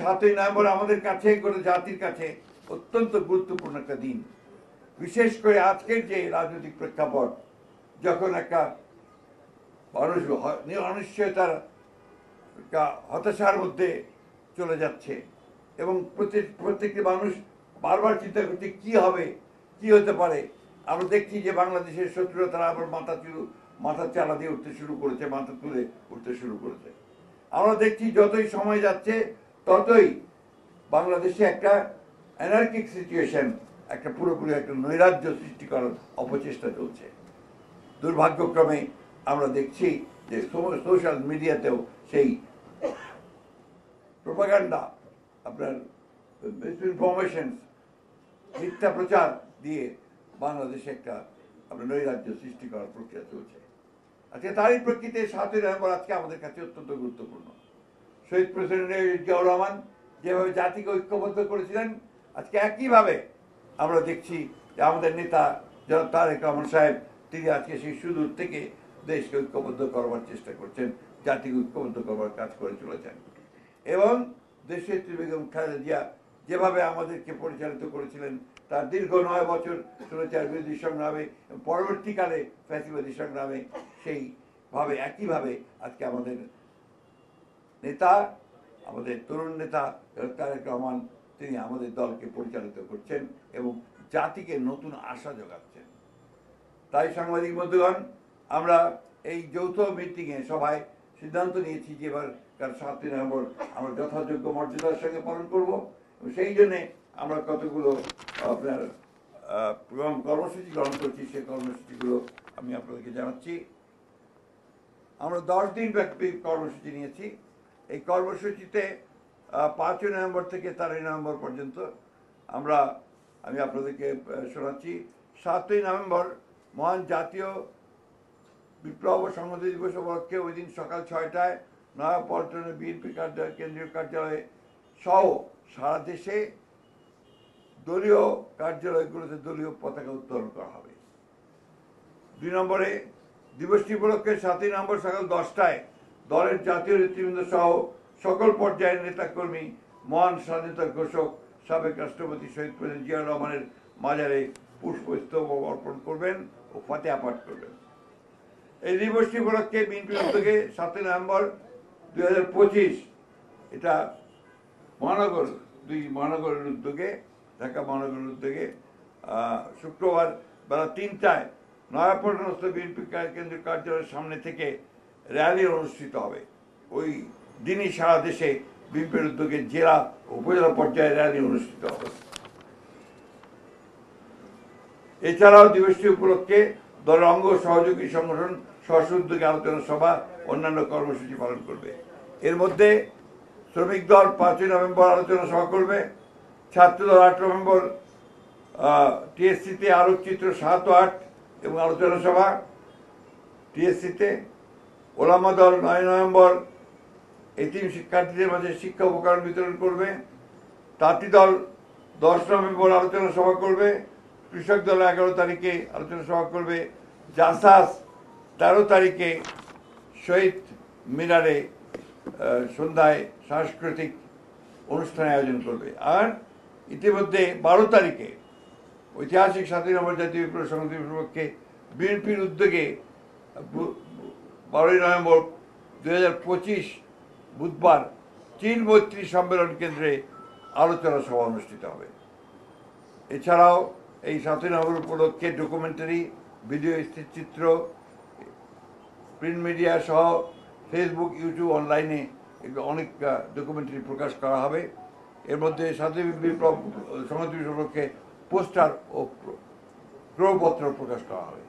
7ই November আমাদের কাছে গোটা জাতির কাছে অত্যন্ত গুরুত্বপূর্ণ একটা দিন। বিশেষ করে আজকের যে রাজনৈতিক প্রেক্ষাপট, যখন একটা মানুষ অনিশ্চয়তার হতাশার মধ্যে চলে যাচ্ছে এবং প্রত্যেকটি মানুষ বারবার চিন্তা করছে কি হবে, কি হতে পারে। আমরা দেখছি যে বাংলাদেশের শত্রুরা তারা আবার মাথা চালা দিয়ে উঠতে শুরু করেছে, মাথা তুলে উঠতে শুরু করেছে। আমরা দেখছি যতই সময় যাচ্ছে ততই বাংলাদেশে একটা অ্যানার্কিক সিচুয়েশন, একটা পুরোপুরি একটা নৈরাজ্য সৃষ্টি করার অপচেষ্টা চলছে। দুর্ভাগ্যক্রমে আমরা দেখছি যে সোশ্যাল মিডিয়াতেও সেই প্রোপাগান্ডা, আপনার মিসইনফরমেশন, মিথ্যা প্রচার দিয়ে বাংলাদেশে একটা আপনার নৈরাজ্য সৃষ্টি করার প্রক্রিয়া চলছে। আজকে তারই প্রেক্ষিতে 7ই নভেম্বর আজকে আমাদের কাছে অত্যন্ত গুরুত্বপূর্ণ। শহীদ প্রেসিডেন্ট জিয়াউর রহমান যেভাবে জাতিকে ঐক্যবদ্ধ করেছিলেন, আজকে একইভাবে আমরা দেখছি যে আমাদের নেতা জনাব তারেক রহমান সাহেব তিনি আজকে সেই সুদূর থেকে দেশকে ঐক্যবদ্ধ করবার চেষ্টা করছেন, জাতিকে ঐক্যবদ্ধ করবার কাজ করে চলেছেন। এবং দেশের বেগম খালেদা জিয়া যেভাবে আমাদেরকে পরিচালিত করেছিলেন, তার দীর্ঘ 9 বছর স্বৈরাচার বিরোধী সংগ্রামে, পরবর্তীকালে ফ্যাসিবাদী সংগ্রামে, সেইভাবে একইভাবে আজকে আমাদের নেতা, আমাদের তরুণ নেতা তারেক রহমান তিনি আমাদের দলকে পরিচালিত করছেন এবং জাতিকে নতুন আশা যোগাচ্ছেন। তাই সাংবাদিক বন্ধুগণ, আমরা এই যৌথ মিটিংয়ে সভায় সিদ্ধান্ত নিয়েছি যে এবার 7ই নভেম্বর আমরা যথাযোগ্য মর্যাদার সঙ্গে পালন করব। সেই জন্যে আমরা কতগুলো আপনার কর্মসূচি গ্রহণ করছি, সেই কর্মসূচিগুলো আমি আপনাদেরকে জানাচ্ছি। আমরা 10 দিন ব্যাপী কর্মসূচি নিয়েছি। এই কর্মসূচিতে 5ই নভেম্বর থেকে 13ই নভেম্বর পর্যন্ত আমি আপনাদেরকে শোনাচ্ছি। 7ই নভেম্বর মহান জাতীয় বিপ্লব ও সংহতি দিবস উপলক্ষে ওই দিন সকাল 6টায় নয়াপল্টনে বিএনপি কেন্দ্রীয় কার্যালয়ে সহ সারা দেশে দলীয় কার্যালয়গুলোতে দলীয় পতাকা উত্তোলন করা হবে। 2 নম্বরে দিবসটি উপলক্ষে 7ই নভেম্বর সকাল 10টায় দলের জাতীয় নেতৃবৃন্দ সহ সকল পর্যায়ের নেতাকর্মী মহান স্বাধীনতা ঘোষক সাবেক রাষ্ট্রপতি শহীদ প্রেসিডেন্ট জিয়াউর রহমানের মাজারে পুষ্পস্তবক অর্পণ করবেন ও ফাতিহা পাঠ করবেন। এই দিবসটি উপলক্ষে বিএনপির উদ্যোগে 7ই নভেম্বর 2025 এটা মহানগরের উদ্যোগে, ঢাকা মহানগরের উদ্যোগে শুক্রবার বেলা 3টায় নয়াপল্টনস্থ বিএনপি কেন্দ্রীয় কার্যালয়ের সামনে থেকে র্যালি অনুষ্ঠিত হবে। ওই দিনই সারা দেশে বিএনপির উদ্যোগে জেলা উপজেলা পর্যায়ে র্যালি অনুষ্ঠিত হবে। এছাড়াও দিবসটি উপলক্ষে দলের অঙ্গ সহযোগী সংগঠন স্ব উদ্যোগে আলোচনা সভা, অন্যান্য কর্মসূচি পালন করবে। এর মধ্যে শ্রমিক দল 5ই নভেম্বর আলোচনা সভা করবে, ছাত্র দল 8 নভেম্বর টিএসসিতে আলোকচিত্র 7 ও 8 এবং আলোচনা সভা টিএসসিতে, ওলামা দল 9 নভেম্বর এতিম শিক্ষার্থীদের মাঝে শিক্ষা উপকরণ বিতরণ করবে, তাঁতি দল 10 নভেম্বর আলোচনা সভা করবে, কৃষক দল 11 তারিখে আলোচনা সভা করবে, জাসাস 13 তারিখে শহীদ মিনারে সন্ধ্যায় সাংস্কৃতিক অনুষ্ঠান আয়োজন করবে। আর ইতিমধ্যে 12 তারিখে ঐতিহাসিক 7ই নভেম্বর জাতীয় বিপ্লব সংহতি উপলক্ষে বিএনপির উদ্যোগে 12ই নভেম্বর 2025 বুধবার চীন মৈত্রী সম্মেলন কেন্দ্রে আলোচনা সভা অনুষ্ঠিত হবে। এছাড়াও এই 7ই নভেম্বর উপলক্ষে ডকুমেন্টারি, ভিডিও স্থিরচিত্র, প্রিন্ট মিডিয়া সহ ফেসবুক, ইউটিউব, অনলাইনে অনেক ডকুমেন্টারি প্রকাশ করা হবে। এর মধ্যে 7ই বিপ্লব সংহতি উপলক্ষে পোস্টার ও ক্রয়পত্র প্রকাশ করা হবে।